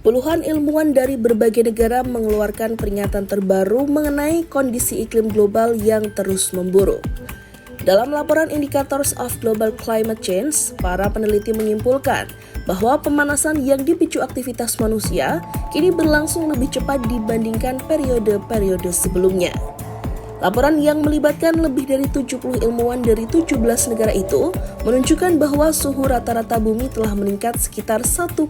Puluhan ilmuwan dari berbagai negara mengeluarkan peringatan terbaru mengenai kondisi iklim global yang terus memburuk. Dalam laporan Indicators of Global Climate Change, para peneliti menyimpulkan bahwa pemanasan yang dipicu aktivitas manusia kini berlangsung lebih cepat dibandingkan periode-periode sebelumnya. Laporan yang melibatkan lebih dari 70 ilmuwan dari 17 negara itu menunjukkan bahwa suhu rata-rata bumi telah meningkat sekitar 1,37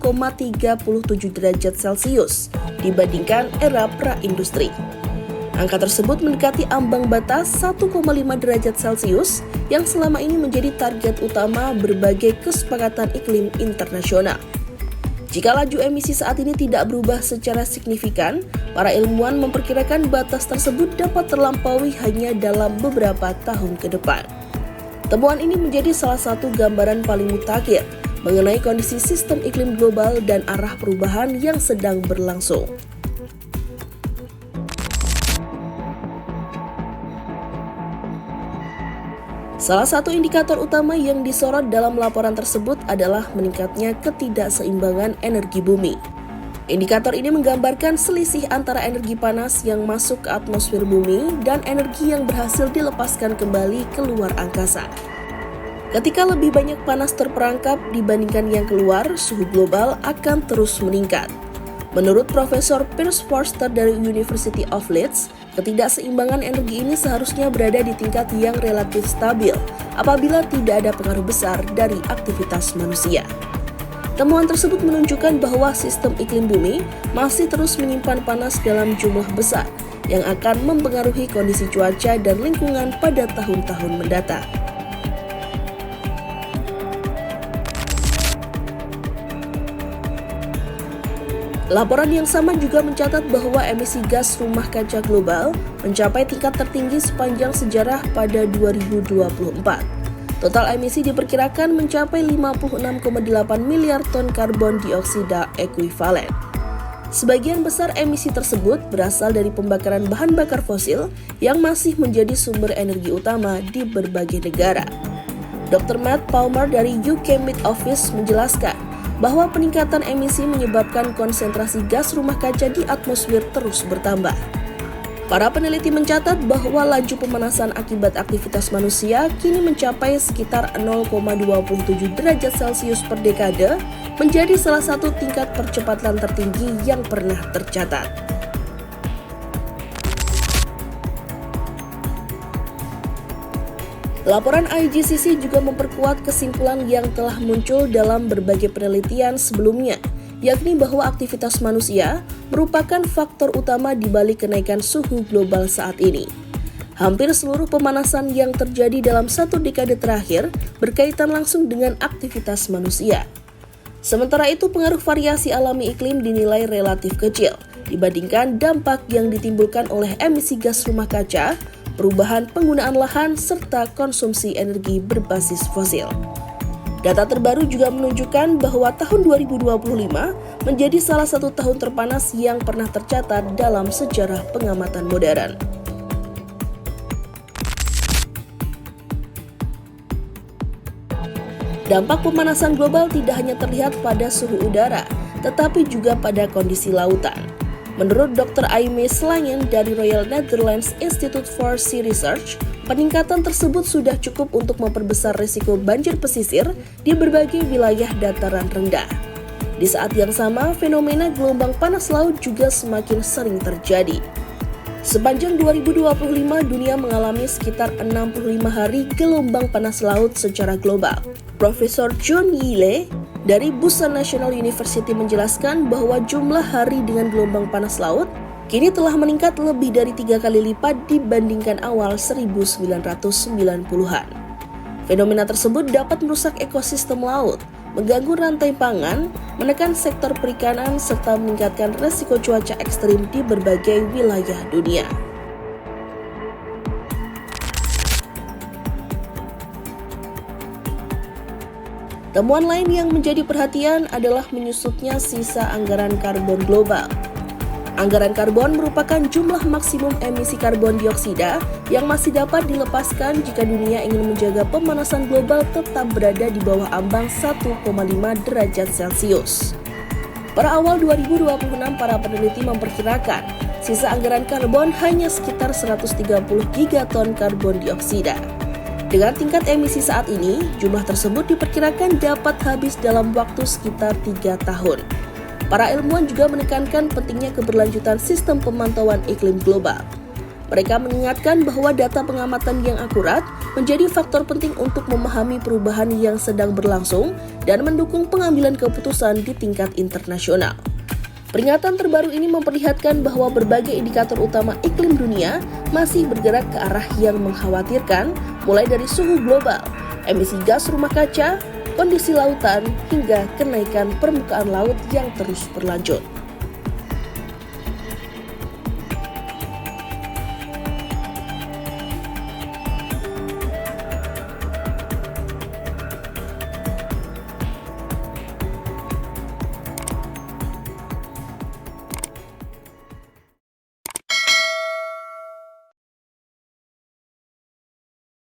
derajat Celcius dibandingkan era pra-industri. Angka tersebut mendekati ambang batas 1,5 derajat Celcius yang selama ini menjadi target utama berbagai kesepakatan iklim internasional. Jika laju emisi saat ini tidak berubah secara signifikan, para ilmuwan memperkirakan batas tersebut dapat terlampaui hanya dalam beberapa tahun ke depan. Temuan ini menjadi salah satu gambaran paling mutakhir mengenai kondisi sistem iklim global dan arah perubahan yang sedang berlangsung. Salah satu indikator utama yang disorot dalam laporan tersebut adalah meningkatnya ketidakseimbangan energi bumi. Indikator ini menggambarkan selisih antara energi panas yang masuk ke atmosfer bumi dan energi yang berhasil dilepaskan kembali keluar angkasa. Ketika lebih banyak panas terperangkap dibandingkan yang keluar, suhu global akan terus meningkat. Menurut Profesor Piers Forster dari University of Leeds, ketidakseimbangan energi ini seharusnya berada di tingkat yang relatif stabil apabila tidak ada pengaruh besar dari aktivitas manusia. Temuan tersebut menunjukkan bahwa sistem iklim bumi masih terus menyimpan panas dalam jumlah besar yang akan mempengaruhi kondisi cuaca dan lingkungan pada tahun-tahun mendatang. Laporan yang sama juga mencatat bahwa emisi gas rumah kaca global mencapai tingkat tertinggi sepanjang sejarah pada 2024. Total emisi diperkirakan mencapai 56,8 miliar ton karbon dioksida ekuivalen. Sebagian besar emisi tersebut berasal dari pembakaran bahan bakar fosil yang masih menjadi sumber energi utama di berbagai negara. Dr. Matt Palmer dari UK Met Office menjelaskan bahwa peningkatan emisi menyebabkan konsentrasi gas rumah kaca di atmosfer terus bertambah. Para peneliti mencatat bahwa laju pemanasan akibat aktivitas manusia kini mencapai sekitar 0,27 derajat Celcius per dekade, menjadi salah satu tingkat percepatan tertinggi yang pernah tercatat. Laporan IGCC juga memperkuat kesimpulan yang telah muncul dalam berbagai penelitian sebelumnya, yakni bahwa aktivitas manusia merupakan faktor utama di balik kenaikan suhu global saat ini. Hampir seluruh pemanasan yang terjadi dalam satu dekade terakhir berkaitan langsung dengan aktivitas manusia. Sementara itu, pengaruh variasi alami iklim dinilai relatif kecil dibandingkan dampak yang ditimbulkan oleh emisi gas rumah kaca, perubahan penggunaan lahan, serta konsumsi energi berbasis fosil. Data terbaru juga menunjukkan bahwa tahun 2025 menjadi salah satu tahun terpanas yang pernah tercatat dalam sejarah pengamatan modern. Dampak pemanasan global tidak hanya terlihat pada suhu udara, tetapi juga pada kondisi lautan. Menurut Dr. Aimee Slangen dari Royal Netherlands Institute for Sea Research, peningkatan tersebut sudah cukup untuk memperbesar risiko banjir pesisir di berbagai wilayah dataran rendah. Di saat yang sama, fenomena gelombang panas laut juga semakin sering terjadi. Sepanjang 2025, dunia mengalami sekitar 65 hari gelombang panas laut secara global. Profesor John Yile dari Busan National University menjelaskan bahwa jumlah hari dengan gelombang panas laut kini telah meningkat lebih dari 3 kali lipat dibandingkan awal 1990-an. Fenomena tersebut dapat merusak ekosistem laut, mengganggu rantai pangan, menekan sektor perikanan, serta meningkatkan resiko cuaca ekstrim di berbagai wilayah dunia. Temuan lain yang menjadi perhatian adalah menyusutnya sisa anggaran karbon global. Anggaran karbon merupakan jumlah maksimum emisi karbon dioksida yang masih dapat dilepaskan jika dunia ingin menjaga pemanasan global tetap berada di bawah ambang 1,5 derajat Celcius. Pada awal 2026, para peneliti memperkirakan sisa anggaran karbon hanya sekitar 130 gigaton karbon dioksida. Dengan tingkat emisi saat ini, jumlah tersebut diperkirakan dapat habis dalam waktu sekitar 3 tahun. Para ilmuwan juga menekankan pentingnya keberlanjutan sistem pemantauan iklim global. Mereka mengingatkan bahwa data pengamatan yang akurat menjadi faktor penting untuk memahami perubahan yang sedang berlangsung dan mendukung pengambilan keputusan di tingkat internasional. Peringatan terbaru ini memperlihatkan bahwa berbagai indikator utama iklim dunia masih bergerak ke arah yang mengkhawatirkan, mulai dari suhu global, emisi gas rumah kaca, kondisi lautan, hingga kenaikan permukaan laut yang terus berlanjut.